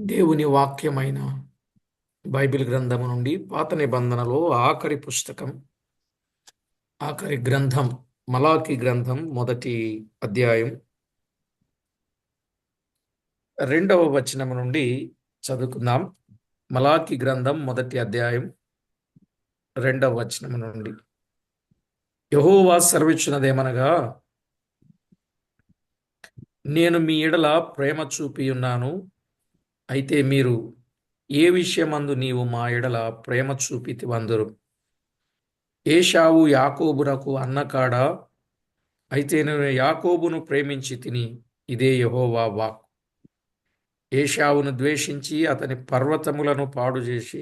దేవుని వాక్యమైన బైబిల్ గ్రంథము నుండి పాత నిబంధనలో ఆఖరి పుస్తకం, ఆఖరి గ్రంథం మలాకి గ్రంథం మొదటి అధ్యాయం 2వ వచనము నుండి చదువుకుందాం. మలాకి గ్రంథం మొదటి అధ్యాయం 2వ వచనము నుండి. యెహోవా సెలవిచ్చినదేమనగా, నేను మీ ఎడల ప్రేమ చూపి ఉన్నాను. అయితే మీరు ఏ విషయమందు నీవు మా ఎడల ప్రేమ చూపితివందురు? ఏశావు యాకోబునకు అన్నకాడా? అయితే నేను యాకోబును ప్రేమించి తిని, ఇదే యెహోవా వాక్కు. ఏశావును ద్వేషించి అతని పర్వతములను పాడు చేసి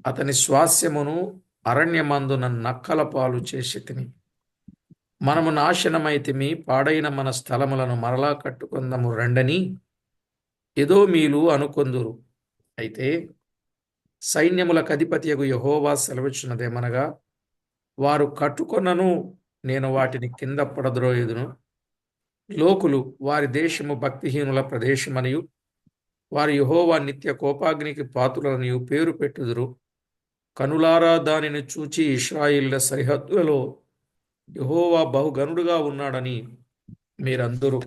అతని స్వాస్యమును అరణ్యమందున నక్కల పాలు చేసి తిని, మనము నాశనమైతిమి, పాడైన మన స్థలములను మరలా కట్టుకుందాము రండని ఎదోమీలు అనుకొందురు. అయితే సైన్యములకు అధిపతియగు యెహోవా సెలవిచ్చినదేమనగా, వారు కట్టుకొనను, నేను వాటిని కింద పడద్రోయుదును. లోకులు వారి దేశము భక్తిహీనుల ప్రదేశమనియు వారి యెహోవా నిత్య కోపాగ్నికి పాత్రులనియు పేరు పెట్టుదురు. కనులారా దానిని చూచి ఇశ్రాయేలుల సరిహద్దులలో యెహోవా బహుగనుడుగా ఉన్నాడని మీరందరూ.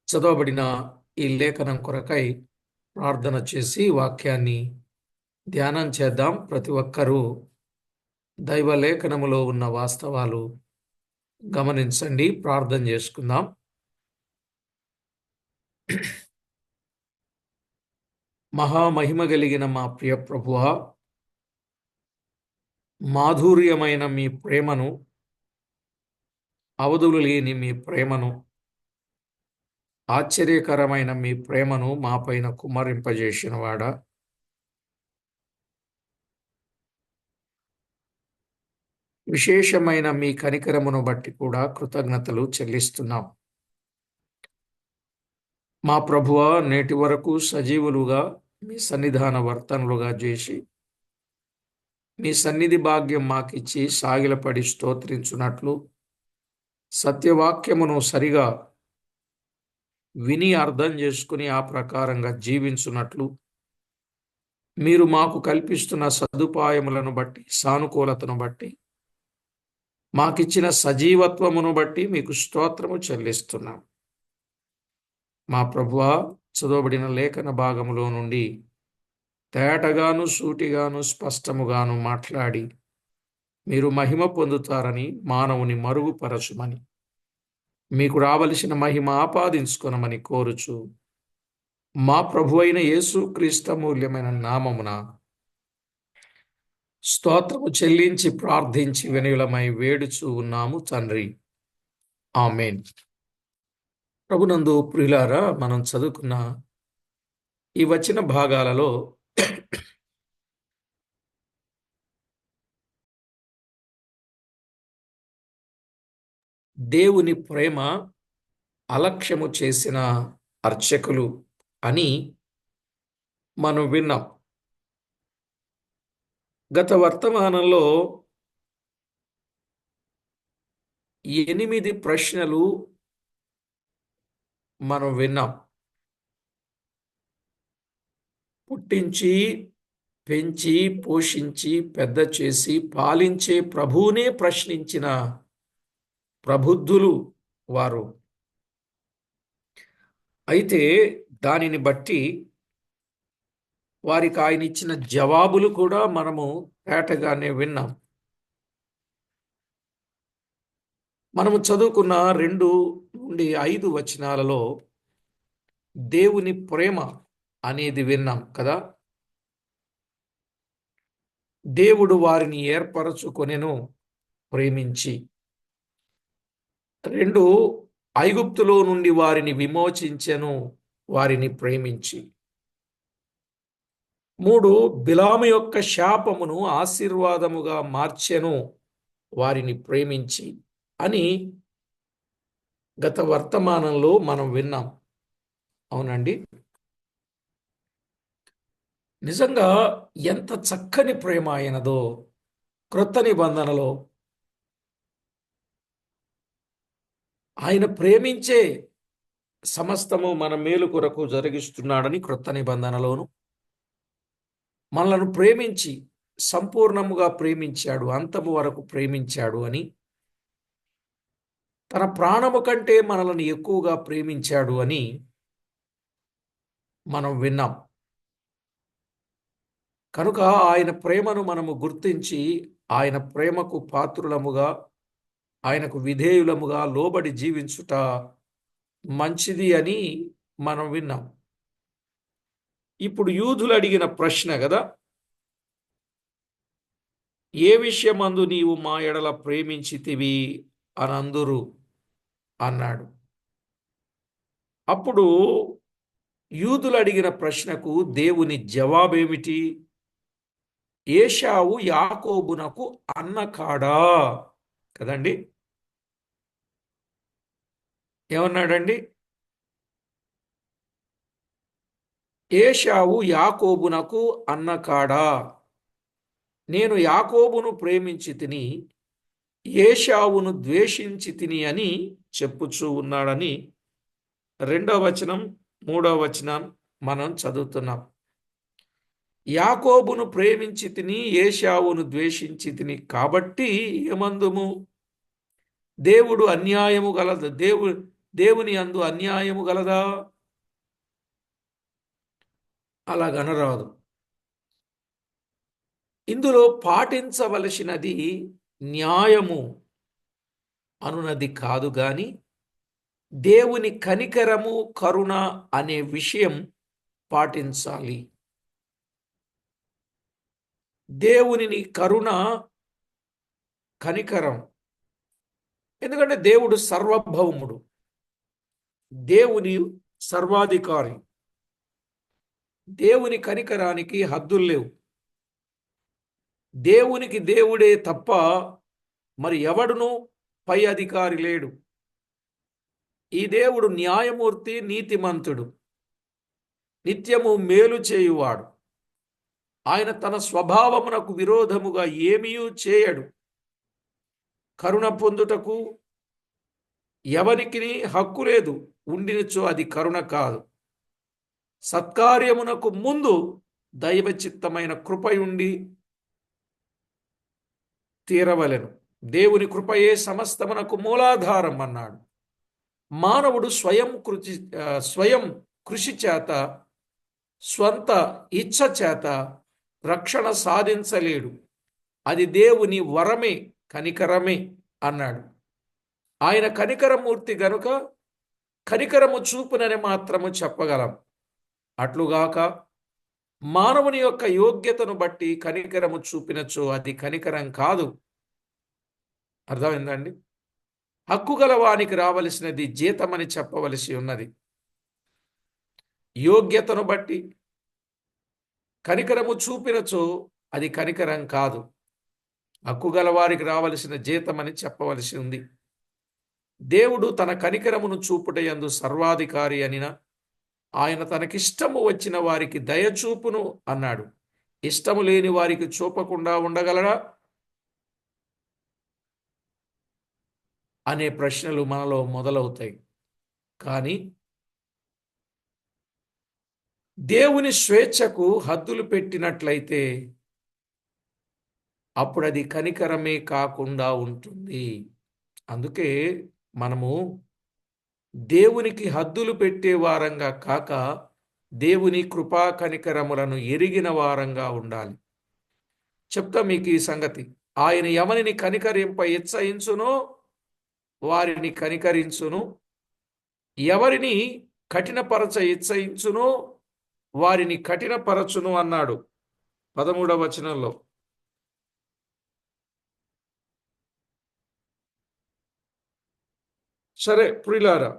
చదవబడిన ఈ లేఖనం కొరకై ప్రార్థన చేసి వాక్యాన్ని ధ్యానం చేద్దాం. ప్రతి ఒక్కరూ దైవ లేఖనములో ఉన్న వాస్తవాలు గమనించండి. ప్రార్థన చేసుకుందాం. మహామహిమ కలిగిన మా ప్రియ ప్రభువా, మాధుర్యమైన మీ ప్రేమను, అవధులు లేని మీ ప్రేమను, ఆశ్చర్యకరమైన మీ ప్రేమను మాపైన కుమ్మరింపజేసిన వాడా, విశేషమైన మీ కనికరమును బట్టి కూడా కృతజ్ఞతలు చెల్లిస్తున్నాం. మా ప్రభువా, నేటి వరకు సజీవులుగా మీ సన్నిధాన వర్తనులుగా చేసి మీ సన్నిధి భాగ్యం మాకిచ్చి సాగిలపడి స్తోత్రించున్నట్లు, సత్యవాక్యమును సరిగా విని అర్థం చేసుకుని ఆ ప్రకారంగా జీవించున్నట్లు మీరు మాకు కల్పిస్తున్న సదుపాయములను బట్టి, సానుకూలతను బట్టి, మాకిచ్చిన సజీవత్వమును బట్టి మీకు స్తోత్రము చెల్లిస్తున్నాం. మా ప్రభువా, చదవబడిన లేఖన భాగములో నుండి తేటగాను, సూటిగాను, స్పష్టముగాను మాట్లాడి మీరు మహిమ పొందుతారని, మానవుని మరుగుపరచుమని, మీకు రావలసిన మహిమ ఆపాదించుకొనమని కోరుచు మా ప్రభువైన యేసుక్రీస్తు మూల్యమైన నామమున స్తోత్రము చెల్లించి ప్రార్థించి వినయులమై వేడుచూ ఉన్నాము తండ్రి. ఆమేన్. ప్రభునందు ప్రియులారా, మనం చదువుకున్న ఈ వచన భాగాలలో దేవుని ప్రేమ అలక్ష్యము చేసిన అర్చకులు అని మనం విన్నాం. గత వర్తమానంలో 8 ప్రశ్నలు మనం విన్నాం. పుట్టించి, పెంచి, పోషించి, పెద్ద చేసి, పాలించే ప్రభువునే ప్రశ్నించిన ప్రబుద్ధులు వారు. అయితే దానిని బట్టి వారికి ఆయన ఇచ్చిన జవాబులు కూడా మనము తేటగానే విన్నాం. మనము చదువుకున్న 2 నుండి 5 వచనాలలో దేవుని ప్రేమ అనేది విన్నాం కదా. దేవుడు వారిని ఏర్పరచుకొనెను, ప్రేమించి. 2, ఐగుప్తులో నుండి వారిని విమోచించెను, వారిని ప్రేమించి. 3, బిలాము యొక్క శాపమును ఆశీర్వాదముగా మార్చెను, వారిని ప్రేమించి అని గత వర్తమానంలో మనం విన్నాం. అవునండి. నిజంగా ఎంత చక్కని ప్రేమ ఆయనదో. క్రొత్త నిబంధనలో ఆయన ప్రేమించే సమస్తము మన మేలు కొరకు జరిగిస్తున్నాడని క్రొత్త నిబంధనలోను, మనలను ప్రేమించి సంపూర్ణముగా ప్రేమించాడు, అంతము వరకు ప్రేమించాడు అని, తన ప్రాణము కంటే మనలను ఎక్కువగా ప్రేమించాడు అని మనం విన్నాం. కనుక ఆయన ప్రేమను మనము గుర్తించి ఆయన ప్రేమకు పాత్రులముగా, ఆయనకు విధేయులముగా లోబడి జీవించుట మంచిది అని మనం విన్నాం. ఇప్పుడు యూదులు అడిగిన ప్రశ్న కదా, ఏ విషయమందు నీవు మా ఎడల ప్రేమించితివి అనందురు అన్నాడు. అప్పుడు యూదులు అడిగిన ప్రశ్నకు దేవుని జవాబేమిటి? ఏశావు యాకోబునకు అన్న కాడా కదండి. ఏమన్నాడండి? ఏశావు యాకోబునకు అన్న కాడా, నేను యాకోబును ప్రేమించి తిని ఏశావును ద్వేషించి తిని అని చెప్పుచూ ఉన్నాడని 2వ వచనం 3వ వచనం మనం చదువుతున్నాం. యాకోబును ప్రేమించి తిని ఏశావును ద్వేషించి తిని కాబట్టి ఏమందుము? దేవుడు అన్యాయము గలదు, దేవుని అందు అన్యాయము గలదా? అలాగనరాదు. ఇందులో పాటించవలసినది న్యాయము అనునది కాదు గాని దేవుని కనికరము, కరుణ అనే విషయం పాటించాలి. దేవుని కరుణ, కనికరం. ఎందుకంటే దేవుడు సర్వభౌముడు, దేవుని సర్వాధికారి. దేవుని కనికరానికి హద్దులు లేవు. దేవునికి దేవుడే తప్ప మరి ఎవడును పై అధికారి లేడు. ఈ దేవుడు న్యాయమూర్తి, నీతిమంతుడు, నిత్యము మేలు చేయువాడు. ఆయన తన స్వభావమునకు విరోధముగా ఏమీయూ చేయడు. కరుణ పొందుటకు ఎవరికి హక్కు లేదు, ఉండినచో అది కరుణ కాదు. సత్కార్యమునకు ముందు దైవ చిత్తమైన కృపయుండి తీరవలెను. దేవుని కృపయే సమస్తమునకు మూలాధారం అన్నాడు. మానవుడు స్వయం కృషి చేత, స్వంత ఇచ్ఛ చేత రక్షణ సాధించలేడు. అది దేవుని వరమే, కనికరమే అన్నాడు. ఆయన కనికరమూర్తి గనుక కనికరము చూపునని మాత్రము చెప్పగలం. అట్లుగాక మానవుని యొక్క యోగ్యతను బట్టి కనికరము చూపినచో అది కనికరం కాదు. అర్థమైందండి? హక్కు గలవానికి రావలసినది జీతమని చెప్పవలసి ఉన్నది. యోగ్యతను బట్టి కనికరము చూపినచో అది కనికరం కాదు. హక్కు గలవారికి రావలసిన జీతమని చెప్పవలసి ఉంది. దేవుడు తన కనికరమును చూపుటయందు సర్వాధికారి అనిన ఆయన తనకిష్టము వచ్చిన వారికి దయచూపును అన్నాడు. ఇష్టము లేని వారికి చూపకుండా ఉండగలడా అనే ప్రశ్నలు మనలో మొదలవుతాయి. కానీ దేవుని స్వేచ్ఛకు హద్దులు పెట్టినట్లయితే అప్పుడు అది కనికరమే కాకుండా ఉంటుంది. అందుకే మనము దేవునికి హద్దులు పెట్టే వారంగా కాక దేవుని కృపా కనికరములను ఎరిగిన వారంగా ఉండాలి. చెప్తా మీకు ఈ సంగతి. ఆయన ఎవరిని కనికరింప ఇచ్చయించునో వారిని కనికరించును, ఎవరిని కఠినపరచ ఇచ్చయించునో వారిని కఠినపరచును అన్నాడు 13వ వచనంలో. సరే ప్రియులారా,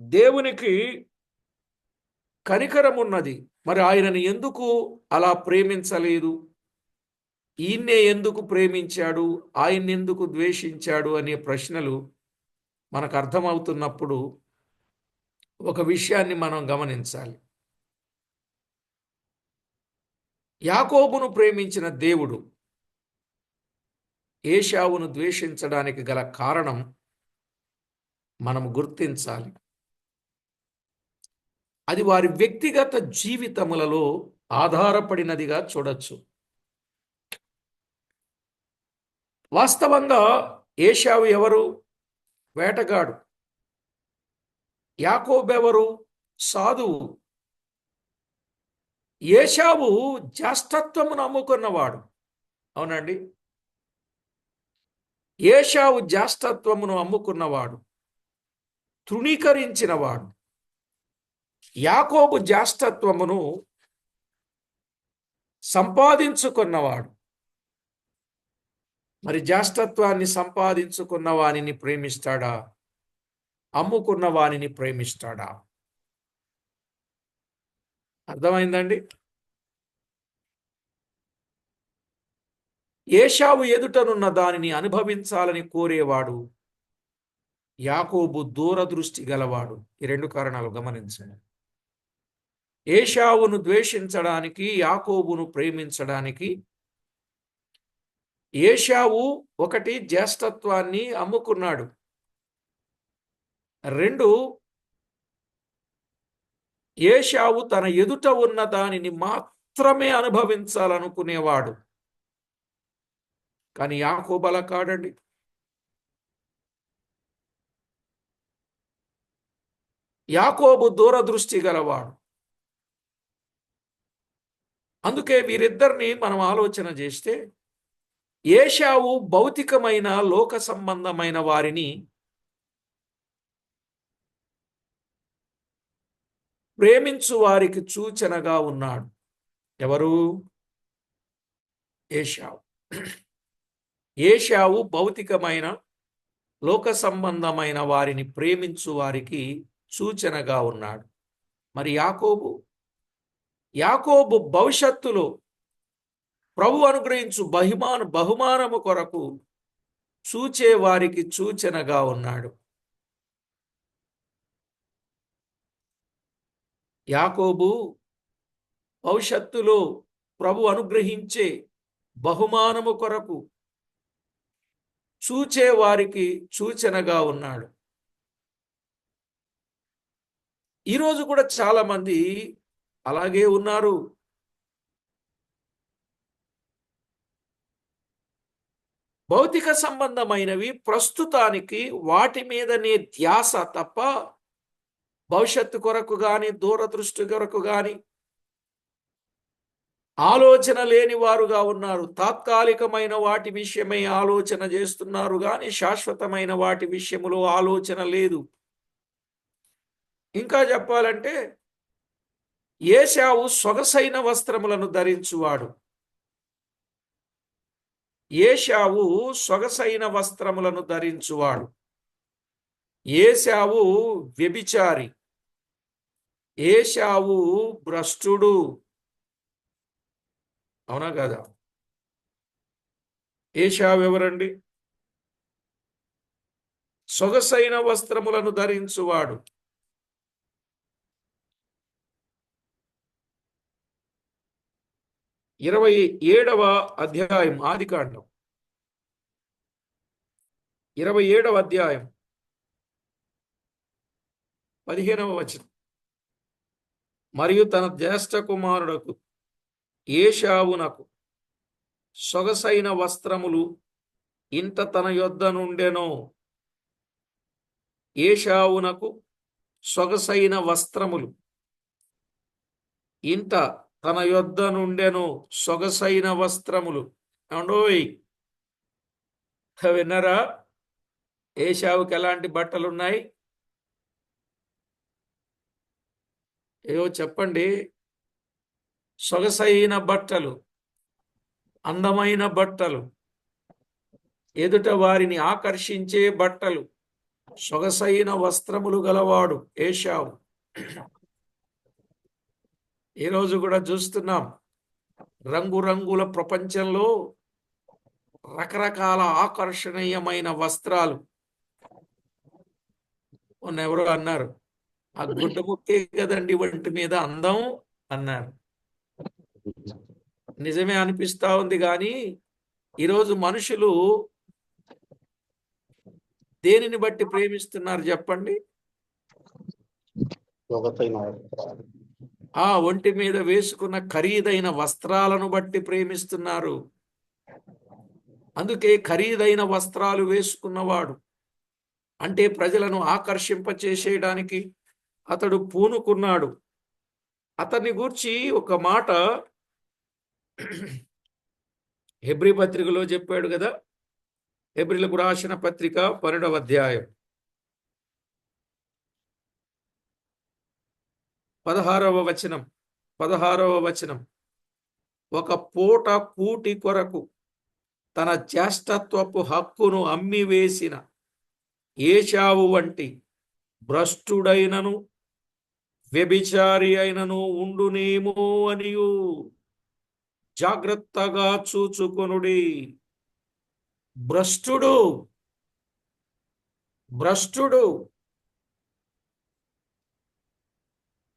దేవునికి కనికరం ఉన్నది, మరి ఆయనను ఎందుకు అలా ప్రేమించలేదు? ఈయన్నే ఎందుకు ప్రేమించాడు, ఆయన్ని ఎందుకు ద్వేషించాడు అనే ప్రశ్నలు మనకు అర్థమవుతున్నప్పుడు ఒక విషయాన్ని మనం గమనించాలి. యాకోబును ప్రేమించిన దేవుడు ఏశావును ద్వేషించడానికి గల కారణం మనం గుర్తించాలి. అది వారి వ్యక్తిగత జీవితములలో ఆధారపడినదిగా చూడొచ్చు. వాస్తవంగా ఏశావు ఎవరు? వేటగాడు. యాకోబు ఎవరు? సాధువు. ఏశావు జ్యేష్ఠత్వమును అమ్ముకున్నవాడు. అవునండి, ఏశావు జ్యేష్ఠత్వమును అమ్ముకున్నవాడు, తృణీకరించినవాడు. యాకోబు జ్యేష్ఠత్వమును సంపాదించుకున్నవాడు. మరి జ్యేష్ఠత్వాన్ని సంపాదించుకున్న వానిని ప్రేమిస్తాడా? అమ్ముకున్న వానిని ప్రేమిస్తాడా? అర్థమైందండి? ఏశావు ఎదుటనున్న దానిని అనుభవించాలని కోరేవాడు, యాకోబు దూరదృష్టి గలవాడు. ఈ రెండు కారణాలు గమనించండి. ఏశావును ద్వేషించడానికి, యాకోబును ప్రేమించడానికి ఏశావు ఒకటి జ్యేష్ఠత్వాన్ని అమ్ముకున్నాడు. రెండు, ఏశావు తన ఎదుట ఉన్న దానిని మాత్రమే అనుభవించాలనుకునేవాడు. కానీ యాకోబు అలా కాడండి. యాకోబు దూరదృష్టి గలవాడు. అందుకే వీరిద్దరిని మనం ఆలోచన చేస్తే ఏశావు భౌతికమైన లోక సంబంధమైన వారిని ప్రేమించు వారికి సూచనగా ఉన్నాడు. ఎవరు? ఏశావు. ఏశావు భౌతికమైన లోక సంబంధమైన వారిని ప్రేమించు వారికి సూచనగా ఉన్నాడు. మరి యాకోబు భవిష్యత్తులో ప్రభు అనుగ్రహించు బహుమానము కొరకు చూచే వారికి సూచనగా ఉన్నాడు. యాకోబు భవిష్యత్తులో ప్రభు అనుగ్రహించే బహుమానము కొరకు చూచే వారికి సూచనగా ఉన్నాడు. ఈరోజు కూడా చాలా మంది అలాగే ఉన్నారు. భౌతిక సంబంధమైనవి ప్రస్తుతానికి వాటి మీదనే ధ్యాస తప్ప భవిష్యత్తు కొరకు గాని, దూరదృష్టి కొరకు గాని ఆలోచన లేని వారుగా ఉన్నారు. తాత్కాలికమైన వాటి విషయమై ఆలోచన చేస్తున్నారు గాని శాశ్వతమైన వాటి విషయములో ఆలోచన లేదు. ఇంకా చెప్పాలంటే ఏశావు సొగసైన వస్త్రములను ధరించువాడు. ఏశావు సొగసైన వస్త్రములను ధరించువాడు. ఏశావు వ్యభిచారి. ఏశావు భ్రష్టుడు. అవునా కదా? ఏశావు ఎవరండి? సొగసైన వస్త్రములను ధరించువాడు. ఇరవై 27వ అధ్యాయం ఆదికాండం 27వ అధ్యాయం 15వ వచనం. మరియు తన జ్యేష్ఠ కుమారుడకు ఏశావునకు సొగసైన వస్త్రములు ఇంత తన యొద్ద నుండెనో. ఏశావునకు సొగసైన వస్త్రములు ఇంత తన యొద్ద నుండెను. సొగసైన వస్త్రములు. ఏమండోయ్, విన్నారా? ఏశావుకి ఎలాంటి బట్టలున్నాయి? ఏవో చెప్పండి. సొగసైన బట్టలు, అందమైన బట్టలు, ఎదుట వారిని ఆకర్షించే బట్టలు, సొగసైన వస్త్రములు గలవాడు ఏశావు. ఈరోజు కూడా చూస్తున్నాం, రంగురంగుల ప్రపంచంలో రకరకాల ఆకర్షణీయమైన వస్త్రాలు. ఎవరో అన్నారు, ఆ గుడ్డ ముక్కే కదండి ఒంటి మీద అందం అన్నారు. నిజమే అనిపిస్తా ఉంది. కానీ ఈరోజు మనుషులు దేనిని బట్టి ప్రేమిస్తున్నారు చెప్పండి? ఆ ఒంటి మీద వేసుకున్న ఖరీదైన వస్త్రాలను బట్టి ప్రేమిస్తున్నారు. అందుకే ఖరీదైన వస్త్రాలు వేసుకున్నవాడు అంటే ప్రజలను ఆకర్షింపచేసేయడానికి అతడు పూనుకున్నాడు. అతన్ని గూర్చి ఒక మాట హెబ్రీ పత్రికలో చెప్పాడు కదా. హెబ్రీలకు రాసిన పత్రిక 12వ అధ్యాయం 16వ వచనం, ఒక పూట కూటి కొరకు తన జ్యేష్ఠత్వపు హక్కును అమ్మివేసిన ఏశావు వంటి భ్రష్టుడైనను వ్యభిచారి అయినను ఉండునేమో అనియు జాగ్రత్తగా చూచుకొనుడి. భ్రష్టుడు భ్రష్టుడు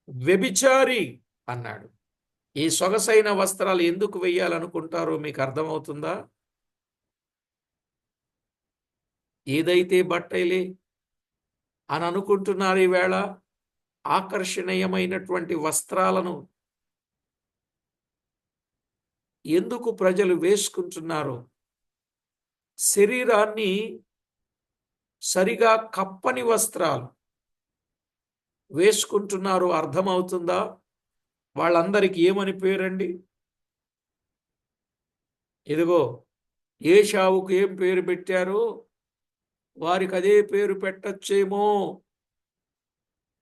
వ్యభిచారి అన్నాడు. ఈ సొగసైన వస్త్రాలు ఎందుకు వెయ్యాలనుకుంటారో మీకు అర్థమవుతుందా? ఏదైతే బట్టలే అని అనుకుంటున్నారు ఈవేళ ఆకర్షణీయమైనటువంటి వస్త్రాలను ఎందుకు ప్రజలు వేసుకుంటున్నారు? శరీరాన్ని సరిగా కప్పని వస్త్రాలు వేసుకుంటున్నారు. అర్థమవుతుందా? వాళ్ళందరికీ ఏమని పేరండి? ఇదిగో ఏశావుకు ఏం పేరు పెట్టారు? వారికి అదే పేరు పెట్టచ్చేమో.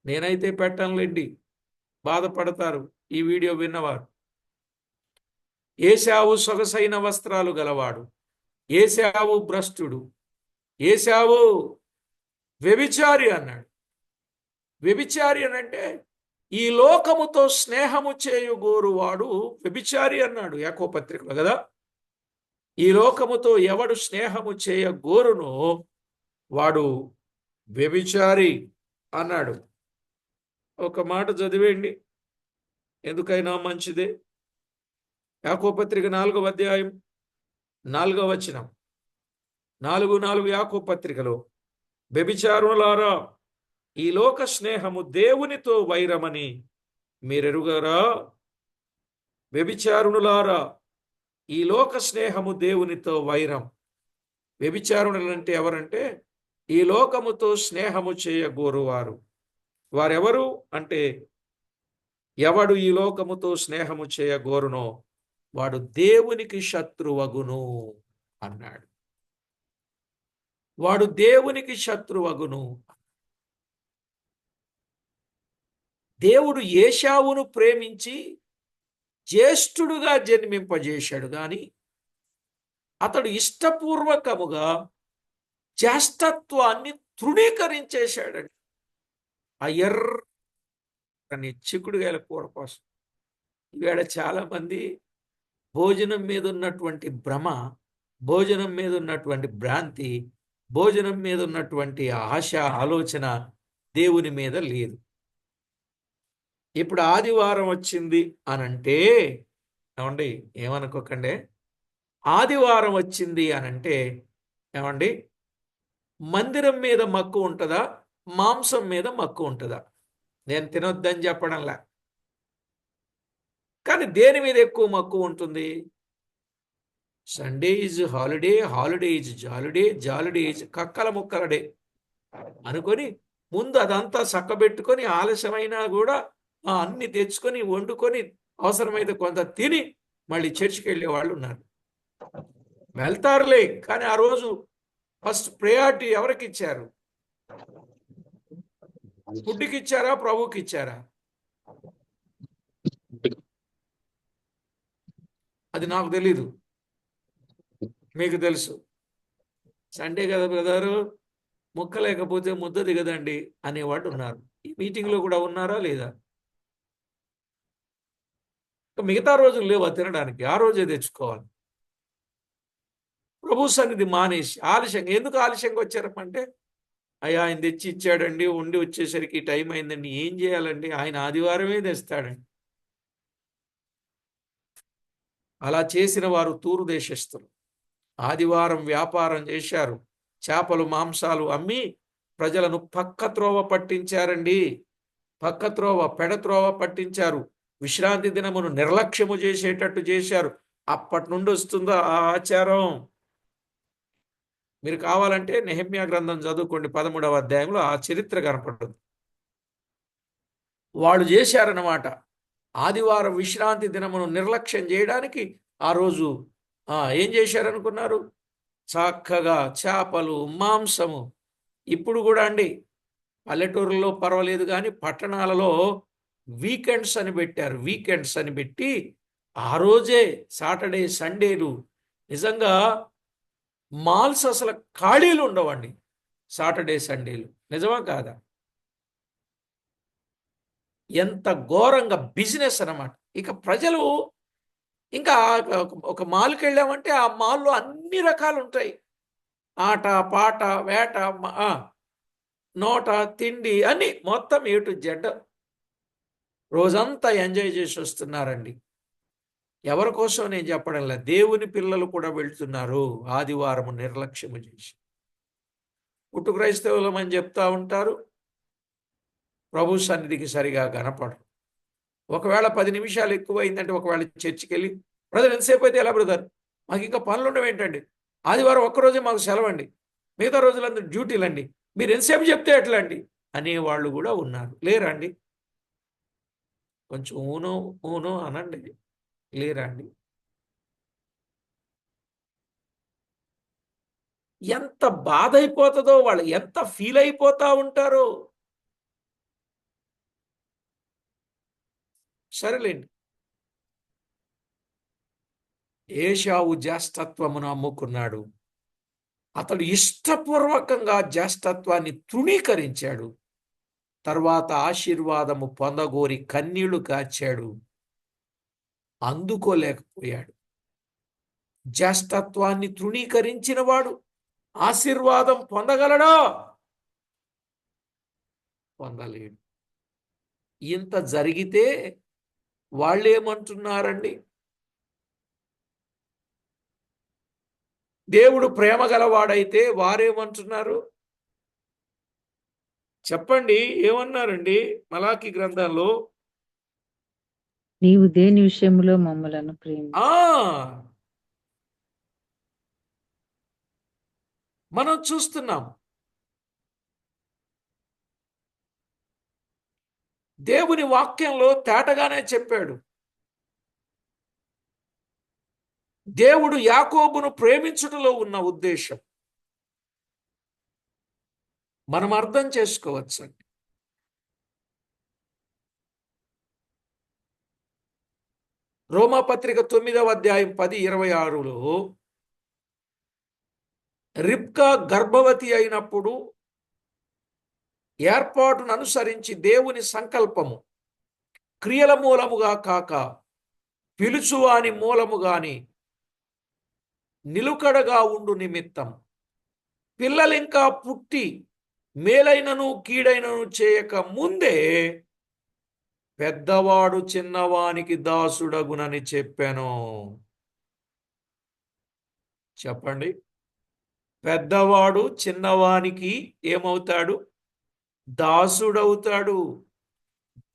నేనైతే పెట్టనులేండి, బాధపడతారు ఈ వీడియో విన్నవారు. ఏశావు సొగసైన వస్త్రాలు గలవాడు, ఏశావు భ్రష్టుడు, ఏశావు వ్యభిచారి అన్నాడు. వ్యభిచారి అనంటే ఈ లోకముతో స్నేహము చేయుగోరువాడు వ్యభిచారి అన్నాడు యాకోబు పత్రికలో కదా. ఈ లోకముతో ఎవడు స్నేహము చేయగోరునో వాడు వ్యభిచారి అన్నాడు. ఒక మాట చదివేయండి, ఎందుకైనా మంచిదే. యాకోబు పత్రిక 4వ అధ్యాయం 4వ వచనం, 4:4 యాకోబు పత్రికలో, వ్యభిచారులారా, ఈ లోక స్నేహము దేవునితో వైరమని మీరెరుగరా? వ్యభిచారులారా, ఈ లోక స్నేహము దేవునితో వైరం. వ్యభిచారులంటే ఎవరంటే ఈ లోకముతో స్నేహము చేయగోరువారు. వారెవరు అంటే ఎవడు ఈ లోకముతో స్నేహము చేయగోరునో వాడు దేవునికి శత్రువగును అన్నాడు. వాడు దేవునికి శత్రువగును. దేవుడు ఏశావును ప్రేమించి జ్యేష్ఠుడుగా జన్మింపజేశాడు గాని అతడు ఇష్టపూర్వకముగా జ్యేష్ఠత్వాన్ని తృణీకరించేశాడండి. ఆ ఎర్రని చిక్కుడుగాయల కూర కోసం. ఈవేళ చాలా మంది భోజనం మీద ఉన్నటువంటి భ్రమ, భోజనం మీద ఉన్నటువంటి భ్రాంతి, భోజనం మీద ఉన్నటువంటి ఆశ, ఆలోచన దేవుని మీద లేదు. ఇప్పుడు ఆదివారం వచ్చింది అనంటే, ఏమండి ఏమనుకోకండి, ఆదివారం వచ్చింది అనంటే ఏమండి మందిరం మీద మక్కువ ఉంటుందా, మాంసం మీద మక్కువ ఉంటుందా? నేను తినొద్దని చెప్పడంలా, కానీ దేని మీద ఎక్కువ మక్కువ ఉంటుంది? Sunday is holiday, holiday is jolly day, jolly day is కక్కల ముక్కల డే అనుకొని ముందు అదంతా చక్కబెట్టుకొని ఆలస్యమైనా కూడా అన్ని తెచ్చుకొని వండుకొని అవసరమైతే కొంత తిని మళ్ళీ చర్చికి వెళ్ళే వాళ్ళు ఉన్నారు. వెళ్తారులే, కానీ ఆ రోజు ఫస్ట్ ప్రయారిటీ ఎవరికి ఇచ్చారు? ఫుడ్కి ఇచ్చారా, ప్రభుకి ఇచ్చారా? అది నాకు తెలీదు, మీకు తెలుసు. సండే కదా బ్రదరు, ముక్క లేకపోతే ముద్ద దిగదండి అనేవాడు ఉన్నారు. ఈ మీటింగ్లో కూడా ఉన్నారా లేదా? మిగతా రోజులు లేవా తినడానికి? ఆ రోజే తెచ్చుకోవాలి. ప్రభు సన్నిధి మానేసి ఆలస్యంగా, ఎందుకు ఆలస్యంగా వచ్చారంటే, అయ్యా ఆయన తెచ్చి ఇచ్చాడండి, ఉండి వచ్చేసరికి టైం అయిందండి. ఏం చేయాలండి, ఆయన ఆదివారమే తెస్తాడండి. అలా చేసిన వారు తూరు దేశస్థులు. ఆదివారం వ్యాపారం చేశారు, చేపలు మాంసాలు అమ్మి ప్రజలను పక్కత్రోవ పట్టించారండి. పక్కత్రోవ పెడత్రోవ పట్టించారు. విశ్రాంతి దినమును నిర్లక్ష్యము చేసేటట్టు చేశారు. అప్పటి నుండి వస్తుందో ఆ ఆచారం. మీరు కావాలంటే నెహెమ్యా గ్రంథం చదువుకోండి, 13వ అధ్యాయంలో ఆ చరిత్ర కనపడుతుంది. వాళ్ళు చేశారన్నమాట. ఆదివారం విశ్రాంతి దినమును నిర్లక్ష్యం చేయడానికి ఆ రోజు ఏం చేశారనుకున్నారు? చక్కగా చేపలు మాంసము. ఇప్పుడు కూడా అండి, పల్లెటూరులో పర్వాలేదు కానీ పట్టణాలలో వీకెండ్స్ అని పెట్టారు. వీకెండ్స్ అని పెట్టి ఆ రోజే సాటర్డే సండేలు నిజంగా మాల్స్ అసలు ఖాళీలు ఉండవండి సాటర్డే సండేలు. నిజమా కాదా? ఎంత ఘోరంగా బిజినెస్ అన్నమాట. ఇక ప్రజలు ఇంకా ఒక మాల్కి వెళ్ళామంటే ఆ మాల్లో అన్ని రకాలు ఉంటాయి. ఆట పాట వేట నోట తిండి అన్ని మొత్తం ఏ టు జెడ్ రోజంతా ఎంజాయ్ చేసి వస్తున్నారండి. ఎవరి కోసం నేను చెప్పడం లేదు, దేవుని పిల్లలు కూడా వెళ్తున్నారు ఆదివారం నిర్లక్ష్యము చేసి. పుట్టు క్రైస్తవులం అని చెప్తా ఉంటారు, ప్రభు సన్నిధికి సరిగా కనపడరు. ఒకవేళ 10 నిమిషాలు ఎక్కువైందంటే, ఒకవేళ చర్చికి వెళ్ళి బ్రదర్ ఎంతసేపు అయితే ఎలా బ్రదర్, మాకు ఇంకా పనులు ఉండవు ఏంటండి, ఆదివారం ఒక్కరోజే మాకు సెలవండి, మిగతా రోజులందరూ డ్యూటీలండి, మీరు ఎంతసేపు చెప్తే ఎట్లా అండి అనేవాళ్ళు కూడా ఉన్నారు. లేరా అండి? కొంచెం ఊనో ఊనో అనండి. లేరా అండి? ఎంత బాధ అయిపోతుందో, వాళ్ళు ఎంత ఫీల్ అయిపోతా ఉంటారో. సరేలేండి, ఏశావు జ్యేష్ఠత్వమును అమ్ముకున్నాడు. అతడు ఇష్టపూర్వకంగా జ్యేష్ఠత్వాన్ని తృణీకరించాడు. తర్వాత ఆశీర్వాదము పొందగోరి కన్నీళ్లు కార్చాడు, అందుకోలేకపోయాడు. జ్యేష్ఠత్వాన్ని తృణీకరించిన వాడు ఆశీర్వాదం పొందగలడా? పొందలేడు. ఇంత జరిగితే వాళ్ళేమంటున్నారండి? దేవుడు ప్రేమ గలవాడైతే వారేమంటున్నారు చెప్పండి? ఏమన్నారండి మలాకి గ్రంథంలో? నీవు దేని విషయంలో మమ్మలను ప్రేమించు. మనం చూస్తున్నాం, దేవుని వాక్యంలో తేటగానే చెప్పాడు. దేవుడు యాకోబును ప్రేమించుటలో ఉన్న ఉద్దేశం మనం అర్థం చేసుకోవచ్చండి. రోమాపత్రిక 9వ అధ్యాయం 10:26లో రిబ్కా గర్భవతి అయినప్పుడు ఏర్పాటును అనుసరించి దేవుని సంకల్పము క్రియల మూలముగా కాక పిలుచువాని మూలముగాని నిలుకడగా ఉండు నిమిత్తం పిల్లలింకా పుట్టి మేలైనను కీడైనను చేయక ముందే పెద్దవాడు చిన్నవానికి దాసుడగునని చెప్పాను. చెప్పండి, పెద్దవాడు చిన్నవానికి ఏమవుతాడు? దాసుడవుతాడు.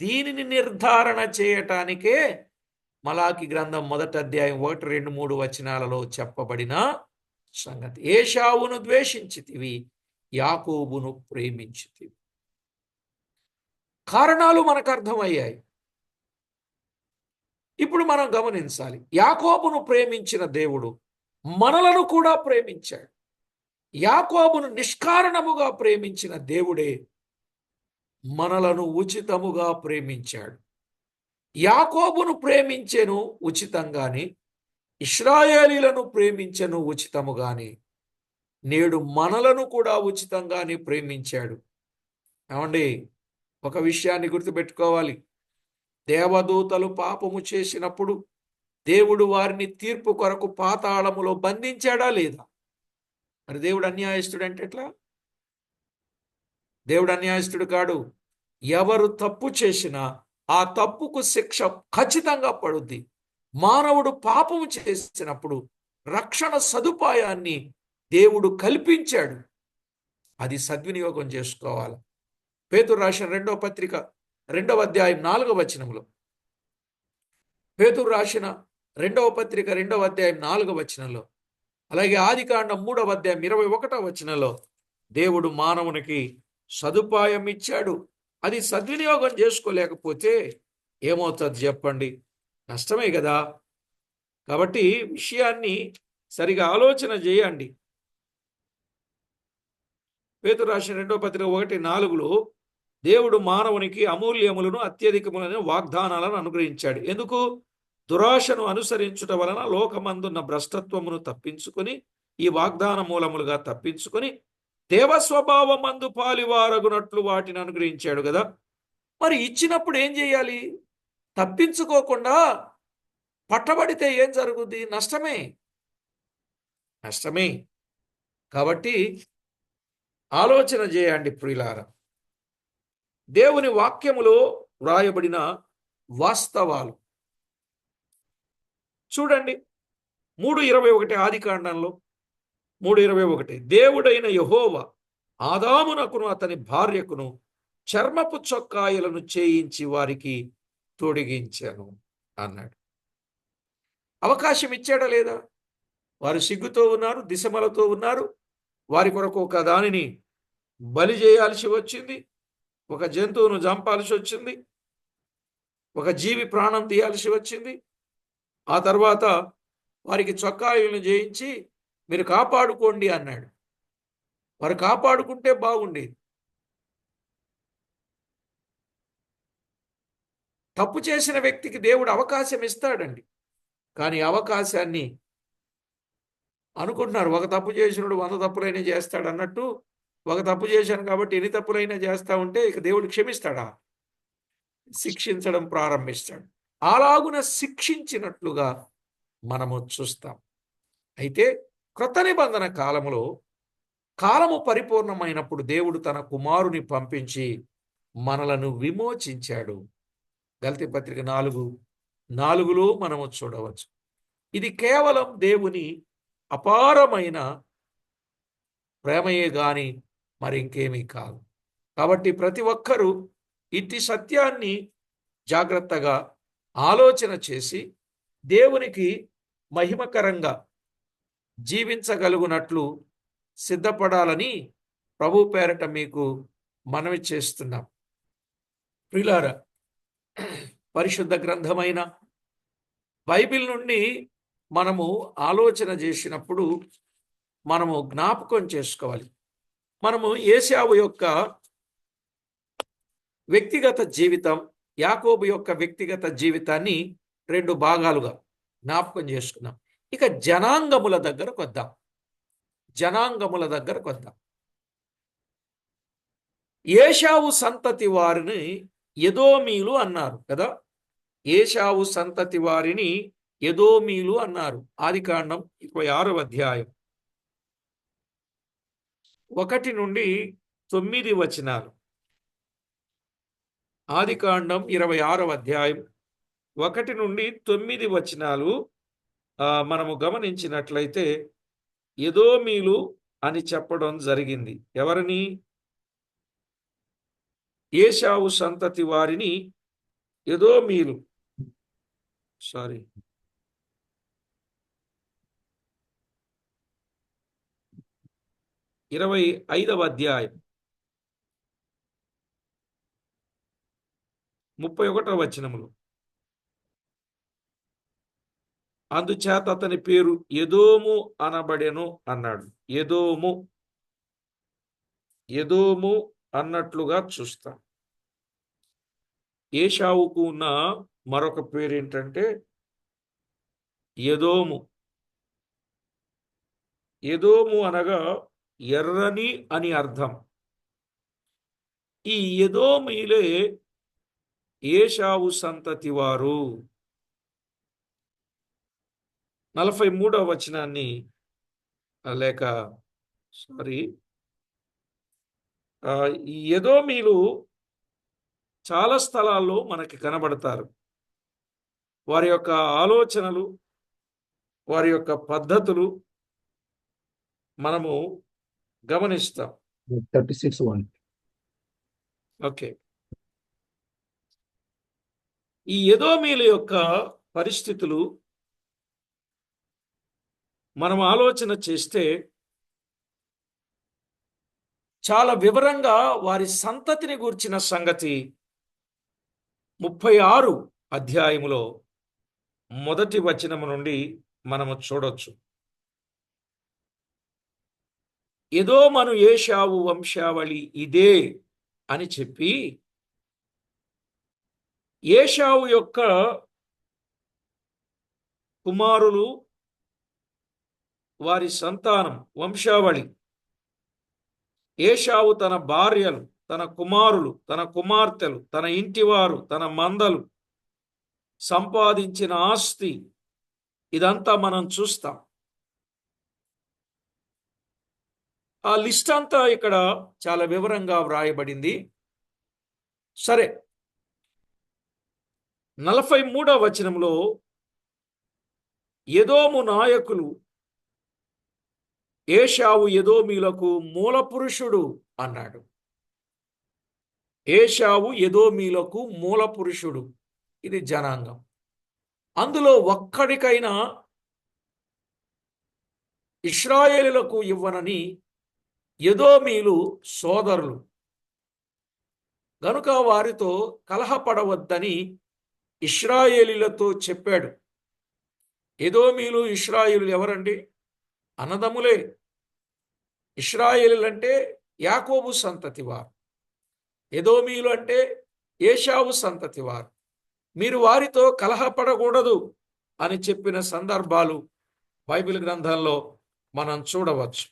దీనిని నిర్ధారణ చేయటానికే మలాకి గ్రంథం 1వ అధ్యాయం 1, 2, 3 వచనాలలో చెప్పబడిన సంగతి. ఏశావును ద్వేషించితివి, యాకోబును ప్రేమించితివి. కారణాలు మనకు అర్థమయ్యాయి. ఇప్పుడు మనం గమనించాలి, యాకోబును ప్రేమించిన దేవుడు మనలను కూడా ప్రేమించాడు. యాకోబును నిష్కారణముగా ప్రేమించిన దేవుడే మనలను ఉచితముగా ప్రేమించాడు. యాకోబును ప్రేమించెను ఉచితంగాని, ఇశ్రాయేలీలను ప్రేమించెను ఉచితముగాని, నేడు మనలను కూడా ఉచితంగానే ప్రేమించాడు. ఏమండి, ఒక విషయాన్ని గుర్తుపెట్టుకోవాలి, దేవదూతలు పాపము చేసినప్పుడు దేవుడు వారిని తీర్పు కొరకు పాతాళములో బంధించాడా లేదా? మరి దేవుడు అన్యాయస్తుడు అంటే ఎట్లా? దేవుడు అన్యాయస్తుడు కాడు. ఎవరు తప్పు చేసినా ఆ తప్పుకు శిక్ష ఖచ్చితంగా పడుద్ది. మానవుడు పాపము చేసినప్పుడు రక్షణ సదుపాయాన్ని దేవుడు కల్పించాడు. అది సద్వినియోగం చేసుకోవాలి. పేతురు రాసిన 2వ పత్రిక 2వ అధ్యాయం 4వ వచనంలో, పేతురు రాసిన 2వ పత్రిక 2వ అధ్యాయం 4వ వచనంలో, అలాగే ఆదికాండం 3వ అధ్యాయం 21వ వచనంలో దేవుడు మానవునికి సదుపాయం ఇచ్చాడు. అది సద్వినియోగం చేసుకోలేకపోతే ఏమవుతుంది చెప్పండి? నష్టమే కదా. కాబట్టి విషయాన్ని సరిగా ఆలోచన చేయండి. పేతురు రాసిన 2వ పత్రిక 1:4లో దేవుడు మానవునికి అమూల్యములను అత్యధికములను వాగ్దానాలను అనుగ్రహించాడు. ఎందుకు? దురాశను అనుసరించుట వలన లోకమందున్న భ్రష్టత్వమును తప్పించుకొని, ఈ వాగ్దాన మూలములుగా తప్పించుకొని దేవస్వభావమందు పాలివారగునట్లు వాటిని అనుగ్రహించాడు కదా. మరి ఇచ్చినప్పుడు ఏం చేయాలి? తప్పించుకోకుండా పట్టబడితే ఏం జరుగుద్ది? నష్టమే. నష్టమే. కాబట్టి ఆలోచన చేయండి ప్రియులారా. దేవుని వాక్యములో వ్రాయబడిన వాస్తవాలు చూడండి. 3:21 ఆదికాండంలో 3:21 దేవుడైన యెహోవా ఆదామునకును అతని భార్యకును చర్మపు చొక్కాయలను చేయించి వారికి తొడిగించాను అన్నాడు. అవకాశం ఇచ్చాడా లేదా? వారు సిగ్గుతో ఉన్నారు, దిశమలతో ఉన్నారు. వారి కొరకు ఒక దానిని బలి చేయాల్సి వచ్చింది, ఒక జంతువును చంపాల్సి వచ్చింది, ఒక జీవి ప్రాణం తీయాల్సి వచ్చింది. ఆ తర్వాత వారికి చొక్కాయలను చేయించి మీరు కాపాడుకోండి అన్నాడు. వారు కాపాడుకుంటే బాగుండేది. తప్పు చేసిన వ్యక్తికి దేవుడు అవకాశం ఇస్తాడండి. కానీ అవకాశాన్ని అనుకుంటున్నారు, ఒక తప్పు చేసినప్పుడు 100 తప్పులైనా చేస్తాడు అన్నట్టు. ఒక తప్పు చేశాను కాబట్టి ఎన్ని తప్పులైనా చేస్తా ఉంటే ఇక దేవుడు క్షమిస్తాడా? శిక్షించడం ప్రారంభిస్తాడు. అలాగున శిక్షించినట్లుగా మనము చూస్తాం. అయితే క్రొత్త నిబంధన కాలములో కాలము పరిపూర్ణమైనప్పుడు దేవుడు తన కుమారుని పంపించి మనలను విమోచించాడు. గలతీ పత్రిక 4:4లో మనము చూడవచ్చు. ఇది కేవలం దేవుని అపారమైన ప్రేమయే గాని మరి ఇంకేమీ కాదు. కాబట్టి ప్రతి ఒక్కరూ ఇట్టి సత్యాన్ని జాగ్రత్తగా ఆలోచన చేసి దేవునికి మహిమకరంగా జీవించగలుగునట్లు సిద్ధపడాలని ప్రభు పేరట మీకు మనవి చేస్తున్నాం. ప్రియులారా, పరిశుద్ధ గ్రంథమైన బైబిల్ నుండి మనము ఆలోచన చేసినప్పుడు మనము జ్ఞాపకం చేసుకోవాలి. మనము ఏశావు యొక్క వ్యక్తిగత జీవితం, యాకోబు యొక్క వ్యక్తిగత జీవితాన్ని 2 భాగాలుగా జ్ఞాపకం చేసుకున్నాం. ఇక జనాంగముల దగ్గరకు వద్దాం. ఏశావు సంతతి వారిని ఎదోమీలు అన్నారు కదా. ఏశావు సంతతి వారిని ఎదోమీలు అన్నారు. ఆదికాండం 26వ అధ్యాయం 1 నుండి 9 వచనాలు. ఆదికాండం 26వ అధ్యాయం 1 నుండి 9 వచనాలు మనము గమనించినట్లయితే ఎదోమీలు అని చెప్పడం జరిగింది. ఎవరిని? ఏశావు సంతతి వారిని ఎదోమీలు. 25వ అధ్యాయం 31వ వచనములు. అందుచేత అతని పేరు ఎదోము అనబడెను అన్నాడు. ఎదోము అన్నట్లుగా చూస్తాం. ఏశావుకు ఉన్న మరొక పేరు ఏంటంటే ఎదోము. ఎదోము అనగా ఎర్రని అని అర్థం. ఈ ఎదోమీలే ఏశావు సంతతి వారు. 43వ వచనాన్ని ఈ ఎదోమీలు చాలా స్థలాల్లో మనకి కనబడతారు. వారి యొక్క ఆలోచనలు, వారి యొక్క పద్ధతులు మనము గమనిస్తాం. 36:1. ఓకే. ఈ ఎదోమీల యొక్క పరిస్థితులు మనం ఆలోచన చేస్తే చాలా వివరంగా వారి సంతతిని గూర్చిన సంగతి 36 అధ్యాయములో మొదటి వచనము నుండి మనము చూడొచ్చు. ఎదోమను ఏశావు వంశావళి ఇదే అని చెప్పి ఏశావు యొక్క కుమారులు, వారి సంతానం, వంశావళి, ఏశావు తన భార్యలు, తన కుమారులు, తన కుమార్తెలు, తన ఇంటివారు, తన మందలు, సంపాదించిన ఆస్తి, ఇదంతా మనం చూస్తాం. ఆ లిస్ట్ అంతా ఇక్కడ చాలా వివరంగా వ్రాయబడింది. సరే, 43వ వచనంలో ఎదోము నాయకులు ఏశావు ఎదోమీలకు మూలపురుషుడు అన్నాడు. ఏశావు ఎదోమీలకు మూలపురుషుడు. ఇది జనాంగం. అందులో ఒక్కడికైనా ఇశ్రాయేలులకు ఇవ్వనని ఎదోమీలు సోదరులు గనుక వారితో కలహపడవద్దని ఇశ్రాయేలీలతో చెప్పాడు. ఎదోమీలు, ఇశ్రాయేలు ఎవరండి? అన్నదమ్ములే. ఇశ్రాయేలు అంటే యాకోబు సంతతి వారు, ఎదోమీలు అంటే ఏశావు సంతతి వారు. మీరు వారితో కలహపడకూడదు అని చెప్పిన సందర్భాలు బైబిల్ గ్రంథంలో మనం చూడవచ్చు.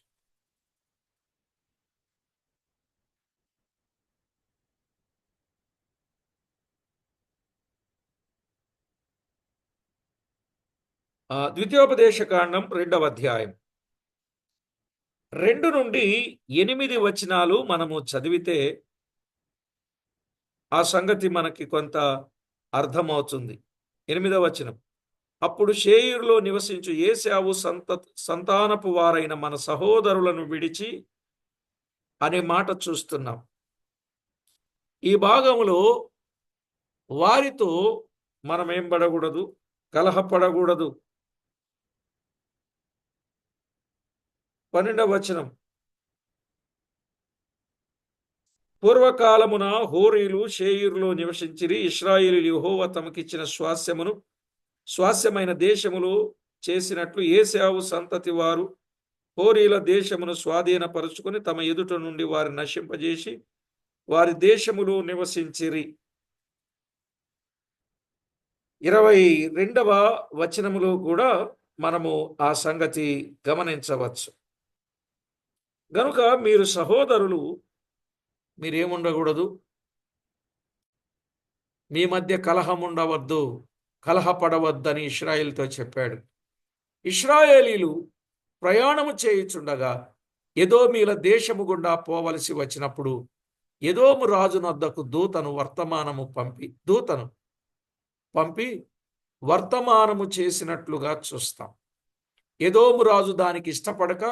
ద్వితీయోపదేశ కాండం 2వ అధ్యాయం 2 నుండి 8 వచనాలు మనము చదివితే ఆ సంగతి మనకి కొంత అర్థమవుతుంది. 8వ వచనం, అప్పుడు షేయూరులో నివసించు ఏశావు సంతానపు వారైన మన సహోదరులను విడిచి అనే మాట చూస్తున్నాం. ఈ భాగంలో వారితో మనం ఏం పడకూడదు, కలహపడకూడదు. 12వ వచనం, పూర్వకాలమున హోరీలు షేయూరులో నివసించిరి. ఇశ్రాయేలీయులు యెహోవా తమకిచ్చిన స్వాస్యమైన దేశములు చేసినట్లు ఏశావు సంతతి వారు హోరీల దేశమును స్వాధీనపరుచుకొని తమ ఎదుట నుండి వారిని నశింపజేసి వారి దేశములో నివసించిరి. 22వ వచనములో కూడా మనము ఆ సంగతి గమనించవచ్చు. గనుక మీరు సహోదరులు, మీరేముండకూడదు, మీ మధ్య కలహం ఉండవద్దు, కలహపడవద్దని ఇశ్రాయేలుతో చెప్పాడు. ఇశ్రాయేలీలు ప్రయాణము చేయుచుండగా ఎదోమీల దేశము గుండా పోవలసి వచ్చినప్పుడు ఎదోము రాజు నొద్దకు దూతను పంపి వర్తమానము చేసినట్లుగా చూస్తాం. ఎదోము రాజు దానికి ఇష్టపడక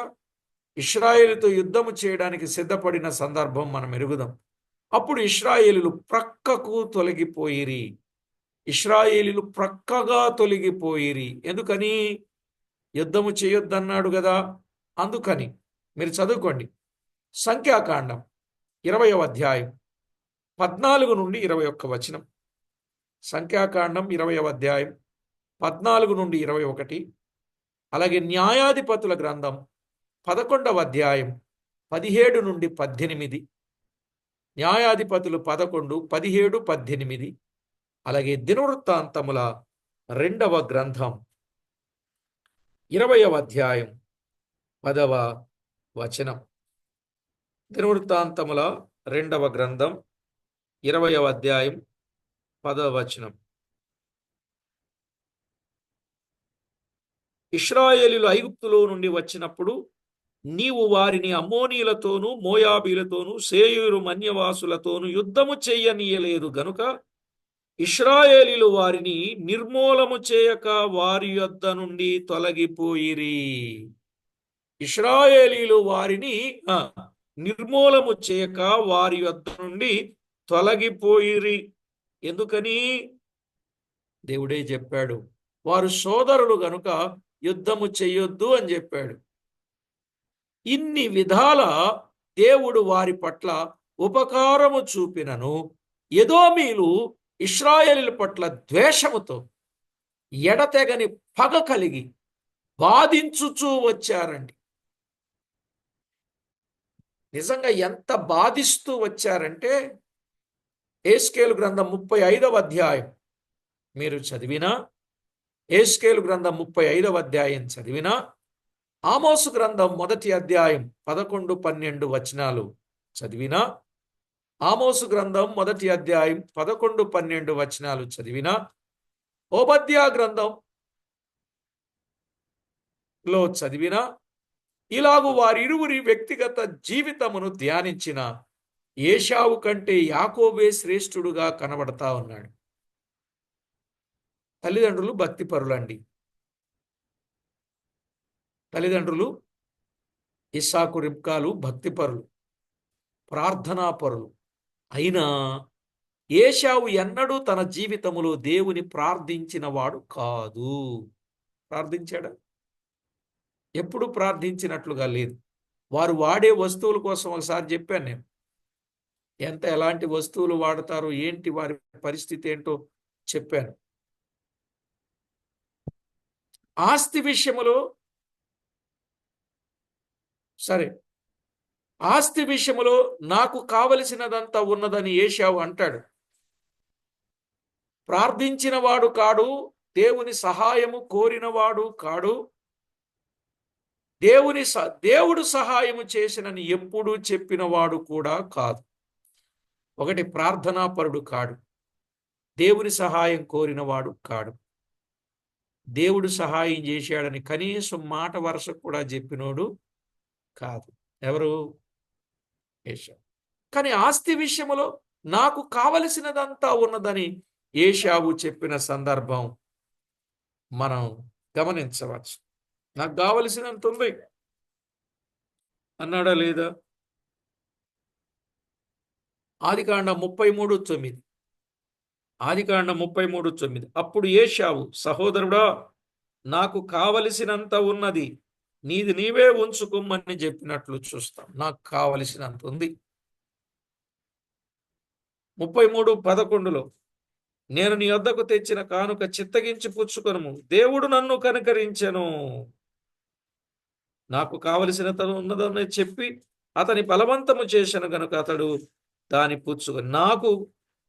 ఇశ్రాయేలుతో యుద్ధము చేయడానికి సిద్ధపడిన సందర్భం మనం ఎరుగుదాం. అప్పుడు ఇశ్రాయేలీలు ప్రక్కకు తొలగిపోయిరి. ఇశ్రాయేలీలు ప్రక్కగా తొలగిపోయిరి. ఎందుకని? యుద్ధము చేయొద్దన్నాడు కదా, అందుకని. మీరు చదువుకోండి. సంఖ్యాకాండం 20వ అధ్యాయం 14 నుండి 21 వచనం. సంఖ్యాకాండం 20వ అధ్యాయం 14 నుండి 21. అలాగే న్యాయాధిపతుల గ్రంథం 11వ అధ్యాయం 17 నుండి 18. న్యాయాధిపతులు 11, 17, 18. అలాగే దినవృత్తాంతముల 2వ గ్రంథం 20వ అధ్యాయం 10వ వచనం. దినవృత్తాంతముల 2వ గ్రంథం 20వ అధ్యాయం 10వ వచనం. ఇశ్రాయేలీయులు ఐగుప్తులో నుండి వచ్చినప్పుడు నీవు వారిని అమ్మోనీయులతోనూ మోయాబీలతోనూ సేయూరు మన్యవాసులతోనూ యుద్ధము చెయ్యనీయలేదు గనుక ఇశ్రాయేలీయులు వారిని నిర్మూలము చేయక వారి యొద్ద నుండి తొలగిపోయిరి. ఇశ్రాయేలీయులు వారిని నిర్మూలము చేయక వారి యొద్ద నుండి తొలగిపోయిరి. ఎందుకని? దేవుడే చెప్పాడు, వారు సోదరులు గనుక యుద్ధము చెయ్యొద్దు అని చెప్పాడు. ఇన్ని విధాల దేవుడు వారి పట్ల ఉపకారము చూపినను ఎదోమీలు ఇశ్రాయేలీయుల పట్ల ద్వేషముతో ఎడతెగని పగ కలిగి బాధించుచూ వచ్చారండి. నిజంగా ఎంత బాధిస్తూ వచ్చారంటే, యెహెజ్కేలు గ్రంథం 35వ అధ్యాయం మీరు చదివినా, యెహెజ్కేలు గ్రంథం 35వ అధ్యాయం చదివినా, ఆమోసు గ్రంథం 1వ అధ్యాయం 11, 12 వచనాలు చదివినా, ఆమోసు గ్రంథం 1వ అధ్యాయం 11, 12 వచనాలు చదివినా, ఓబద్యా గ్రంథంలో చదివినా, ఇలాగు వారిరువురి వ్యక్తిగత జీవితమును ధ్యానించిన ఏశావు కంటే యాకోబే శ్రేష్ఠుడుగా కనబడతా ఉన్నాడు. తల్లిదండ్రులు భక్తిపరులండి. తల్లిదండ్రులు ఇస్సాకు, రిబ్కాలు భక్తిపరులు, ప్రార్థనాపరులు. అయినా ఏశావు ఎన్నడూ తన జీవితములో దేవుని ప్రార్థించిన వాడు కాదు. ప్రార్థించాడా? ఎప్పుడు ప్రార్థించినట్లుగా లేదు. వారు వాడే వస్తువుల కోసం ఒకసారి చెప్పాను నేను. ఎలాంటి వస్తువులు వాడతారో, ఏంటి వారి పరిస్థితి ఏంటో చెప్పాను. ఆస్తి విషయములో సరే, ఆస్తి విషయములో నాకు కావలసినదంతా ఉన్నదని ఏశావు అంటాడు. ప్రార్థించిన వాడు కాడు, దేవుని సహాయము కోరినవాడు కాడు, దేవుడు సహాయము చేసినని ఎప్పుడూ చెప్పినవాడు కూడా కాదు. ఒకటి, ప్రార్థనాపరుడు కాడు, దేవుని సహాయం కోరినవాడు కాడు, దేవుడు సహాయం చేశాడని కనీసం మాట వరుస కూడా చెప్పినోడు కాదు. ఎవరు? ఏశావు. కానీ ఆస్తి విషయంలో నాకు కావలసినదంతా ఉన్నదని ఏశావు చెప్పిన సందర్భం మనం గమనించవచ్చు. నాకు కావలసినంత ఉంది అన్నాడా లేదా? ఆదికాండం 33:9. ఆదికాండం 33:9. అప్పుడు ఏశావు, సహోదరుడా, నాకు కావలసినంత ఉన్నది, నీది నీవే ఉంచుకోమని చెప్పినట్లు చూస్తాం. నాకు కావలసినంత ఉంది. 33:11లో, నేను నీ వద్దకు తెచ్చిన కానుక చిత్తగించి పుచ్చుకొనుము, దేవుడు నన్ను కనికరించెను. నాకు కావలసినంత ఉన్నదని చెప్పి అతని బలవంతము చేశాను గనుక అతడు దాని పుచ్చుకొని, నాకు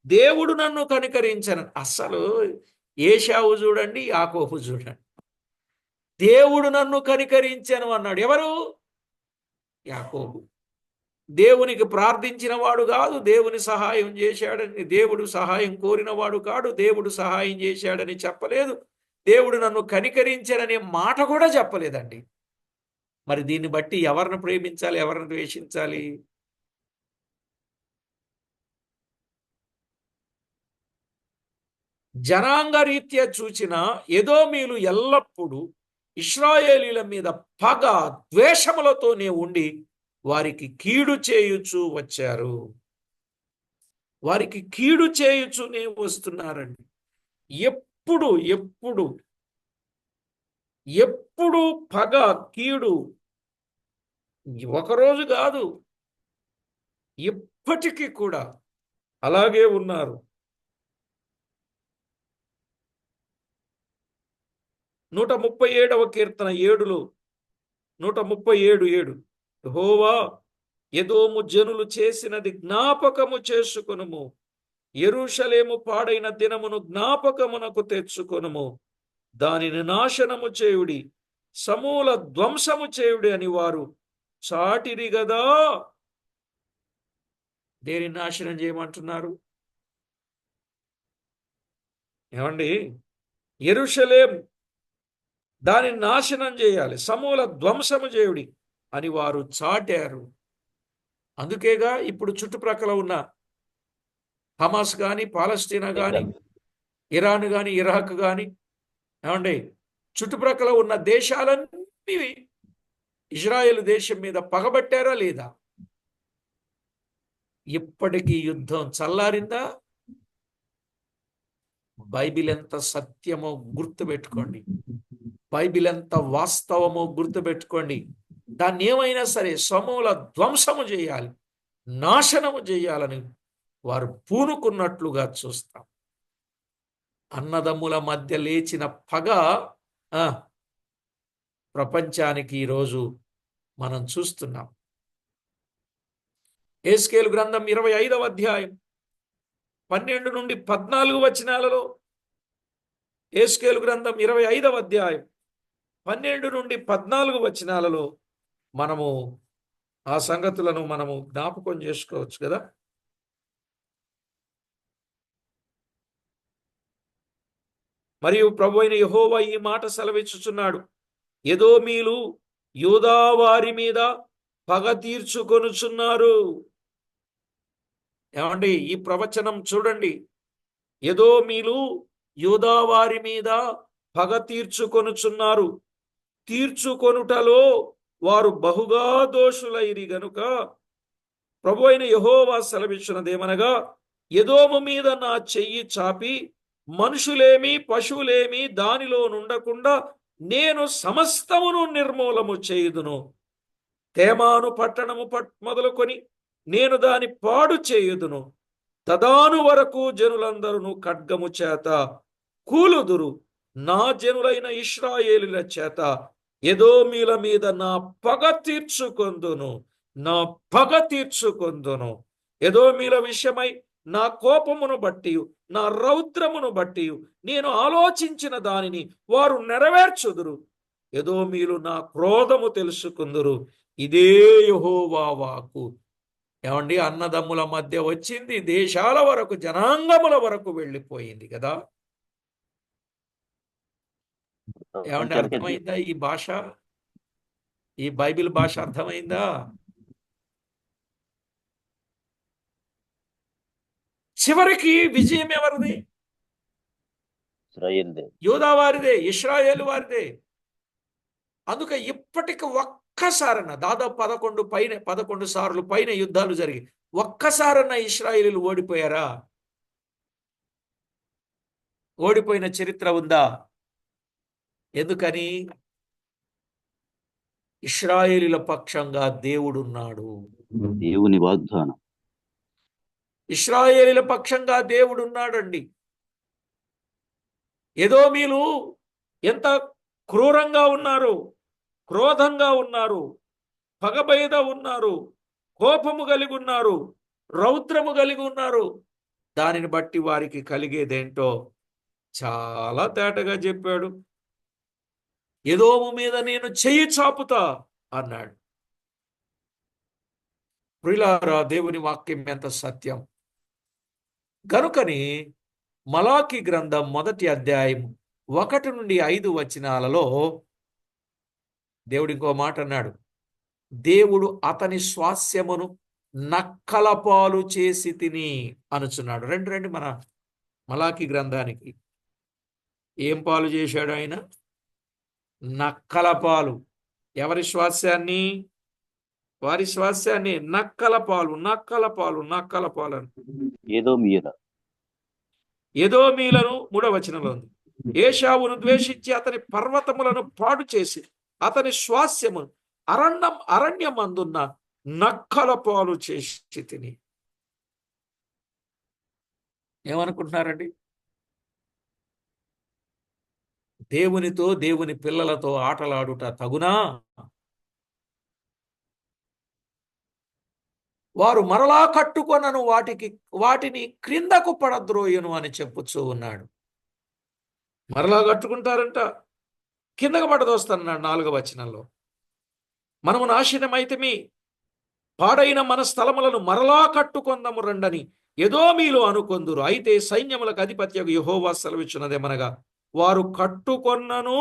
దేవుడు నన్ను కనికరించను. అస్సలు ఏశావు చూడండి, యాకోబు చూడండి. దేవుడు నన్ను కనికరించెను అన్నాడు. ఎవరు? యాకోబు. దేవునికి ప్రార్థించిన వాడు కాదు, దేవుని సహాయం చేశాడని, దేవుడు సహాయం కోరినవాడు కాడు, దేవుడు సహాయం చేశాడని చెప్పలేదు, దేవుడు నన్ను కనికరించాడనే మాట కూడా చెప్పలేదండి. మరి దీన్ని బట్టి ఎవరిని ప్రేమించాలి, ఎవరిని ద్వేషించాలి? జనాంగ రీత్యా చూచిన ఎదోమీలు ఎల్లప్పుడూ ఇశ్రాయేలీల మీద పగ, ద్వేషములతోనే ఉండి వారికి కీడు చేయుచూ వచ్చారు. వారికి కీడు చేయుచునే వస్తున్నారండి. ఎప్పుడు ఎప్పుడు ఎప్పుడు పగ, కీడు. ఒకరోజు కాదు, ఇప్పటికీ కూడా అలాగే ఉన్నారు. 137వ కీర్తన 7లో 137:7, యెహోవా, ఎదోము జనులు చేసినది జ్ఞాపకము చేసుకొనుము, యెరూషలేము పాడైన దినమును జ్ఞాపకమునకు తెచ్చుకొనుము, దానిని నాశనము చేయుడి, సమూల ధ్వంసము చేయుడి అని వారు చాటిరి గదా. దేని నాశనం చేయమంటున్నారు? ఏమండి? యెరూషలేం, దానిని నాశనం చేయాలి, సమూల ధ్వంసము చేయుడి అని వారు చాటారు. అందుకేగా ఇప్పుడు చుట్టుప్రక్కల ఉన్న హమాస్ కానీ, పాలస్తీనా కానీ, ఇరాన్ కానీ, ఇరాక్ కానీ, ఏమండి, చుట్టుప్రక్కల ఉన్న దేశాలన్నీ ఇజ్రాయెల్ దేశం మీద పగబట్టారా లేదా? ఇప్పటికీ యుద్ధం చల్లారిందా? బైబిల్ ఎంత సత్యమో గుర్తుపెట్టుకోండి. బైబిల్ ఎంత వాస్తవమో గుర్తుపెట్టుకోండి. దాన్ని ఏమైనా సరే సమూల ధ్వంసము చేయాలి, నాశనము చేయాలని వారు పూనుకున్నట్లుగా చూస్తాం. అన్నదమ్ముల మధ్య లేచిన పగ ఆ, ప్రపంచానికి ఈరోజు మనం చూస్తున్నాం. యెహెజ్కేలు గ్రంథం 25వ అధ్యాయం 12 నుండి 14 వచనాలలో, యెహెజ్కేలు గ్రంథం 25వ అధ్యాయం 12 నుండి 14 వచనాలలో మనము ఆ సంగతులను మనము జ్ఞాపకం చేసుకోవచ్చు కదా. మరియు ప్రభువైన యెహోవా ఈ మాట సెలవిచ్చుచున్నాడు, ఎదోమీలు యూదా వారి మీద పగ తీర్చుకొనుచున్నారు. ఏమండి, ఈ ప్రవచనం చూడండి. ఎదోమీలు యూదా వారి మీద పగ తీర్చుకొనుచున్నారు. తీర్చుకొనుటలో వారు బహుగా దోషులైరి గనుక ప్రభువైన యెహోవా సెలవిచ్చినదేమనగా, ఎదోము మీద నా చెయ్యి చాపి మనుషులేమి పశువులేమి దానిలో నుండకుండా నేను సమస్తమును నిర్మూలము చేయుదును. తేమాను పట్టణము మొదలుకొని నేను దాని పాడు చేయుదును. తదాను వరకు జనులందరూ ఖడ్గము చేత కూలుదురు. నా జనులైన ఇశ్రాయేలుల చేత ఎదోమీల మీద నా పగ తీర్చుకొందును, నా పగ తీర్చుకొందును. ఎదోమీల విషయమై నా కోపమును బట్టి, నా రౌద్రమును బట్టి నేను ఆలోచించిన దానిని వారు నెరవేర్చుదురు. ఎదోమీలు నా క్రోధము తెలుసుకుందురు. ఇదే యెహోవా వాక్కు. ఏమండి, అన్నదమ్ముల మధ్య వచ్చింది, దేశాల వరకు జనాంగముల వరకు వెళ్ళిపోయింది కదా. ఏమండి, అర్థమైందా ఈ భాష? ఈ బైబిల్ భాష అర్థమైందా? చివరికి విజయం ఎవరిది? యూదా వారిదే, ఇశ్రాయేలు వారిదే. అందుకే ఇప్పటికి ఒక్కసారన్న, దాదాపు 11 సార్లు పైన యుద్ధాలు జరిగి ఒక్కసారన్న ఇశ్రాయేలీలు ఓడిపోయారా? ఓడిపోయిన చరిత్ర ఉందా? ఎందుకని? ఇశ్రాయేలీల పక్షంగా దేవుడున్నాడు. దేవుని వాగ్దానం. ఇశ్రాయేలీల పక్షంగా దేవుడున్నాడండి. ఎదోమీలు ఎంత క్రూరంగా ఉన్నారు, క్రోధంగా ఉన్నారు, పగబయద ఉన్నారు, కోపము కలిగి ఉన్నారు, రౌద్రము కలిగి ఉన్నారు. దానిని బట్టి వారికి కలిగేదేంటో చాలా తేటగా చెప్పాడు. ఎదోము మీద నేను చెయ్యి చాపుతా అన్నాడు. ప్రియులారా, దేవుని వాక్యం ఎంత సత్యం. కనుకని మలాకి గ్రంథం 1వ అధ్యాయం 1 నుండి 5 వచనాలలో దేవుడు ఇంకో మాట అన్నాడు. దేవుడు అతని స్వాస్యమును నక్కల పాలు చేసి తిని అనుచున్నాడు. రండి మన మలాకి గ్రంథానికి. ఏం పాలు చేశాడు ఆయన? నక్కల పాలు. ఎవరి స్వాస్యాన్ని? వారి స్వాస్యాన్ని. నక్కల పాలు, నక్కల పాలు, నక్కల పాలు. ఎదోమీలను 3వ వచనంలో ఉంది. ఏశావును ద్వేషించి అతని పర్వతములను పాడు చేసి అతని స్వాస్యము అరణ్యమందున్న నక్కల పాలు చేసి తిని. ఏమనుకుంటున్నారండి? దేవునితో, దేవుని పిల్లలతో ఆటలాడుట తగునా? వారు మరలా కట్టుకొనను వాటిని క్రిందకు పడద్రోయును అని చెప్పుచూ ఉన్నాడు. మరలా కట్టుకుంటారంట, కిందకు పడదోస్తున్నాడు 4వ వచనంలో. మనము నాశనమైతిమి, పాడైన మన స్థలములను మరలా కట్టుకొందము రండని ఎదోమీలు అనుకొందురు. అయితే సైన్యములకు అధిపత్యకు యెహోవా సెలవిచ్చినదేమనగా, వారు కట్టుకొన్నను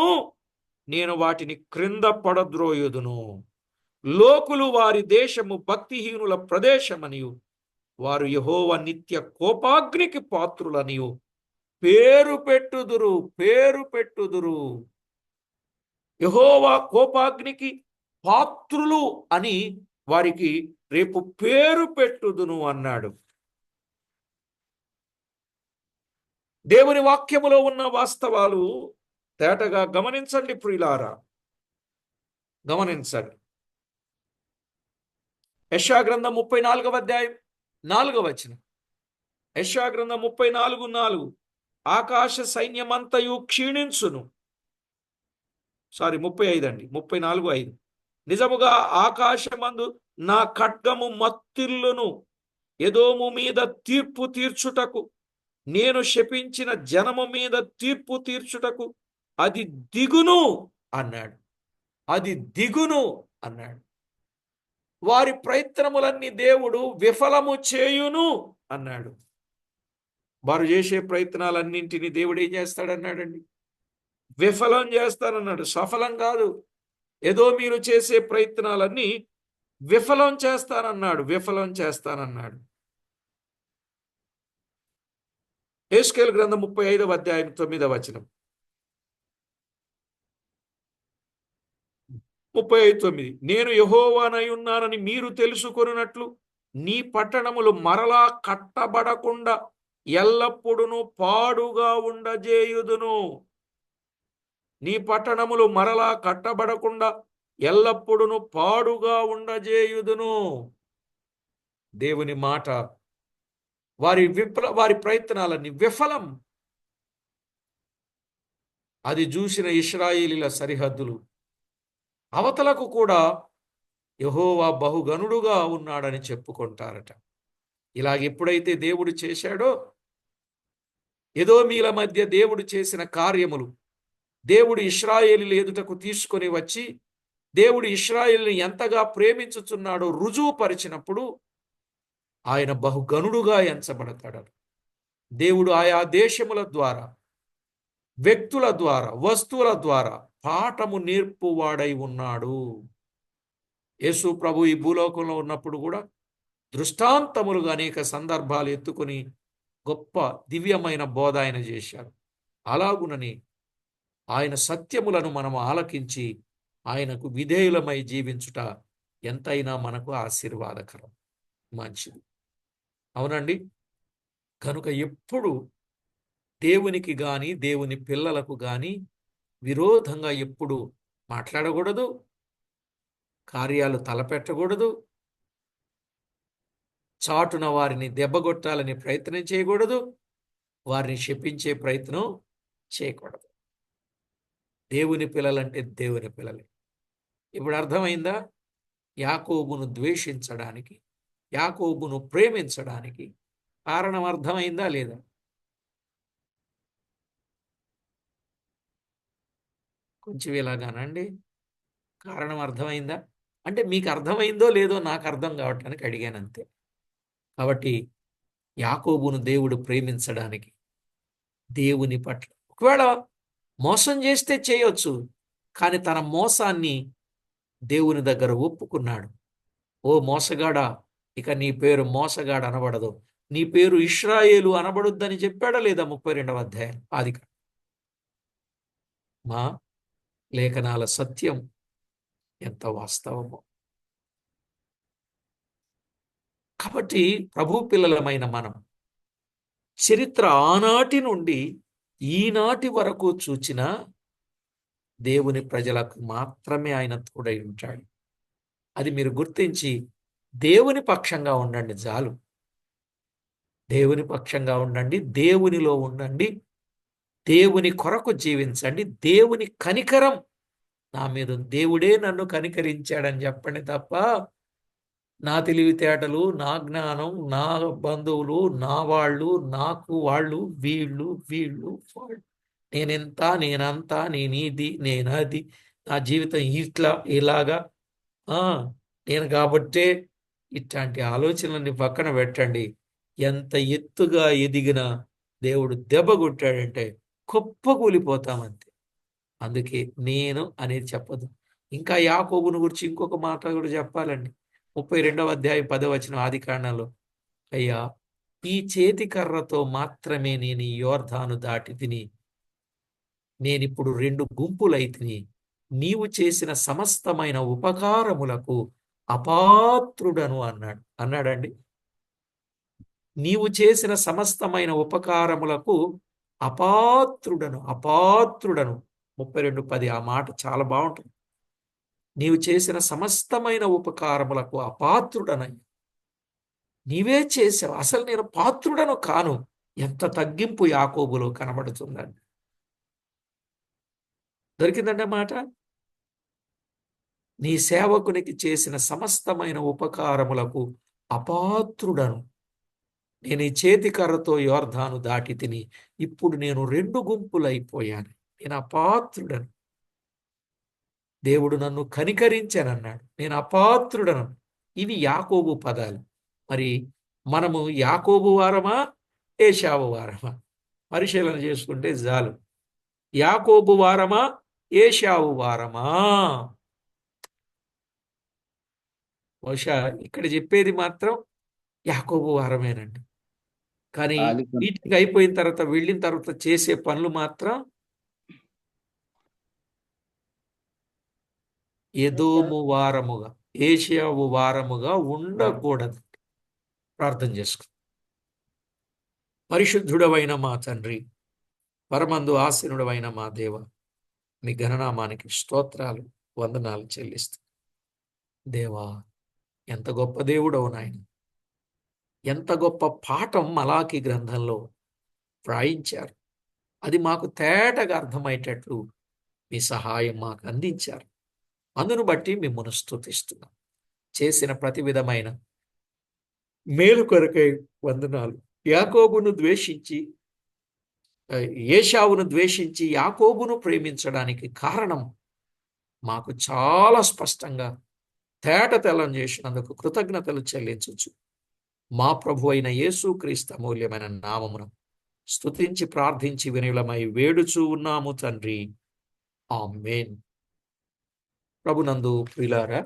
నేను వాటిని క్రింద పడద్రోయుదును. లోకులు వారి దేశము భక్తిహీనుల ప్రదేశమనియు వారు యెహోవా నిత్య కోపాగ్నికి పాత్రులనియు పేరు పెట్టుదురు. యెహోవా కోపాగ్నికి పాత్రులు అని వారికి రేపు పేరు పెట్టుదును అన్నాడు. దేవుని వాక్యములో ఉన్న వాస్తవాలు తేటగా గమనించండి ప్రియులారా, గమనించండి. యెషయా గ్రంథం 34వ అధ్యాయం 4వ వచనం. యెషయా గ్రంథం 34:4 ఆకాశ సైన్యమంతయు క్షీణించును. 35 అండి, 34:5. నిజముగా ఆకాశమందు నా ఖడ్గము మత్తిల్లును, ఎదోము మీద తీర్పు తీర్చుటకు, నేను శపించిన జనము మీద తీర్పు తీర్చుటకు అది దిగును అన్నాడు. అది దిగును అన్నాడు. వారి ప్రయత్నములన్నీ దేవుడు విఫలము చేయును అన్నాడు. వారు చేసే ప్రయత్నాలన్నింటినీ దేవుడు ఏం చేస్తాడన్నాడండి? విఫలం చేస్తానన్నాడు, సఫలం కాదు. ఏదో మీరు చేసే ప్రయత్నాలన్నీ విఫలం చేస్తానన్నాడు, విఫలం చేస్తానన్నాడు. యెహెజ్కేలు గ్రంథం 35వ అధ్యాయం 9వ వచనం. 35:9 నేను యెహోవానై ఉన్నానని మీరు తెలుసుకొనున్నట్లు నీ పట్టణములు మరలా కట్టబడకుండా ఎల్లప్పుడూ పాడుగా ఉండజేయుదును. నీ పట్టణములు మరలా కట్టబడకుండా ఎల్లప్పుడూ పాడుగా ఉండజేయుదును. దేవుని మాట. వారి ప్రయత్నాలన్నీ విఫలం. అది చూసిన ఇశ్రాయేలీల సరిహద్దులు అవతలకు కూడా యెహోవా బహుగనుడుగా ఉన్నాడని చెప్పుకుంటారట. ఇలాగ ఎప్పుడైతే దేవుడు చేశాడో, ఎదోమీల మధ్య దేవుడు చేసిన కార్యములు దేవుడు ఇశ్రాయేలీల ఎదుటకు తీసుకొని వచ్చి దేవుడు ఇశ్రాయేలుని ఎంతగా ప్రేమించుచున్నాడో రుజువుపరిచినప్పుడు ఆయన బహుగనుడుగా ఎంచబడతాడు. దేవుడు ఆయా దేశముల ద్వారా, వ్యక్తుల ద్వారా, వస్తువుల ద్వారా పాఠము నేర్పువాడై ఉన్నాడు. యేసు ప్రభు ఈ భూలోకంలో ఉన్నప్పుడు కూడా దృష్టాంతములుగా అనేక సందర్భాలు ఎత్తుకొని గొప్ప దివ్యమైన బోధ ఆయన చేశారు. అలాగునని ఆయన సత్యములను మనం ఆలకించి ఆయనకు విధేయులమై జీవించుట ఎంతైనా మనకు ఆశీర్వాదకరం, మంచిది. అవునండి. కనుక ఎప్పుడు దేవునికి గాని దేవుని పిల్లలకు గాని విరోధంగా ఎప్పుడు మాట్లాడకూడదు, కార్యాలు తలపెట్టకూడదు, చాటున వారిని దెబ్బగొట్టాలని ప్రయత్నం చేయకూడదు, వారిని శపించే ప్రయత్నం చేయకూడదు. దేవుని పిల్లలంటే దేవుని పిల్లలే. ఇప్పుడు అర్థమైందా? యాకోబును ద్వేషించడానికి, యాకోబును ప్రేమించడానికి కారణం అర్థమైందా లేదా? కొంచెం ఇలాగానండి, కారణం అర్థమైందా? అంటే మీకు అర్థమైందో లేదో నాకు అర్థం కావటానికి అడిగాను అంతే. కాబట్టి యాకోబును దేవుడు ప్రేమించడానికి, దేవుని పట్ల ఒకవేళ మోసం చేస్తే చేయొచ్చు, కానీ తన మోసాన్ని దేవుని దగ్గర ఒప్పుకున్నాడు. ఓ మోసగాడా, ఇక నీ పేరు మోసగాడు అనబడదు, నీ పేరు ఇశ్రాయేలు అనబడుద్దని చెప్పాడా లేదా? 32వ అధ్యాయం ఆదికాండం. మా లేఖనాల సత్యం ఎంత వాస్తవమో. కాబట్టి ప్రభు పిల్లలమైన మనం చరిత్ర ఆనాటి నుండి ఈనాటి వరకు చూచిన దేవుని ప్రజలకు మాత్రమే ఆయన తోడై ఉంటాడు. అది మీరు గుర్తించి దేవుని పక్షంగా ఉండండి చాలు. దేవుని పక్షంగా ఉండండి, దేవునిలో ఉండండి, దేవుని కొరకు జీవించండి. దేవుని కనికరం నా మీద, దేవుడే నన్ను కనికరించాడని చెప్పండి తప్ప నా తెలివితేటలు, నా జ్ఞానం, నా బంధువులు, నా వాళ్ళు, నాకు వాళ్ళు, వీళ్ళు వాళ్ళు, నేనెంత, నేనంతా, నేనిది, నేనది, నా జీవితం ఇట్లా ఇలాగా, నేను కాబట్టే, ఇట్లాంటి ఆలోచనలన్నీ పక్కన పెట్టండి. ఎంత ఎత్తుగా ఎదిగినా దేవుడు దెబ్బ కొట్టాడంటే కుప్పకూలిపోతామంతే. అందుకే నేను అనేది చెప్పదు. ఇంకా యాకోబును గురించి ఇంకొక మాట కూడా చెప్పాలండి. 32వ అధ్యాయం 10వ వచనం ఆదికాండంలో, అయ్యా ఈ చేతి కర్రతో మాత్రమే నేను ఈ యోర్దాను దాటి తిని, నేనిప్పుడు 2 గుంపులైతిని. నీవు చేసిన సమస్తమైన ఉపకారములకు అపాత్రుడను అన్నాడండి. నీవు చేసిన సమస్తమైన ఉపకారములకు అపాత్రుడను 32:10 ఆ మాట చాలా బాగుంటుంది. నీవు చేసిన సమస్తమైన ఉపకారములకు అపాత్రుడనై నీవే చేసావు, అసలు నేను పాత్రుడను కాను. ఎంత తగ్గింపు యాకోబులో కనబడుతుందండి. దొరికిందండి మాట. నీ సేవకునికి చేసిన సమస్తమైన ఉపకారములకు అపాత్రుడను. నేను ఈ చేతికర్రతో యోర్ధాను దాటి తిని ఇప్పుడు నేను 2 గుంపులైపోయాను. నేను అపాత్రుడను. దేవుడు నన్ను కనికరించానన్నాడు. నేను అపాత్రుడను. ఇవి యాకోబు పదాలు. మరి మనము యాకోబు వారమా, ఏశావు వారమా? పరిశీలన చేసుకుంటే చాలు. యాకోబు వారమా, ఏశావు వారమా? బహుశా ఇక్కడ చెప్పేది మాత్రం యాకోబు వారమేనండి. కానీ మీటింగ్ అయిపోయిన తర్వాత, వెళ్ళిన తర్వాత చేసే పనులు మాత్రం ఎదోము వారముగా, ఏశావు వారముగా ఉండకూడదు. ప్రార్థన చేసుకో. పరిశుద్ధుడవైన మా తండ్రి, పరమందు ఆసీనుడవైన మా దేవ, మీ ఘననామానికి స్తోత్రాలు, వందనాలు చెల్లిస్తూ. దేవా, ఎంత గొప్ప దేవుడవు నాయన. ఎంత గొప్ప పాఠం మలాకి గ్రంథంలో వ్రాయించారు. అది మాకు తేటగా అర్థమయ్యేటట్లు మీ సహాయం మాకు అందించారు. అందును బట్టి మిమ్మల్ని స్తుతిస్తున్నాం. చేసిన ప్రతి విధమైన మేలు కొరకై వందనాలు. యాకోబును ద్వేషించి, ఏశావును ద్వేషించి యాకోబును ప్రేమించడానికి కారణం మాకు చాలా స్పష్టంగా తేటతెల్లం చేసినందుకు కృతజ్ఞతలు చెల్లించవచ్చు. మా ప్రభు అయిన యేసుక్రీస్తు అమూల్యమైన నామమున స్తుతించి ప్రార్థించి వినయులమై వేడుచూ ఉన్నాము తండ్రి. ఆమేన్. ప్రభునందు ప్రియులారా,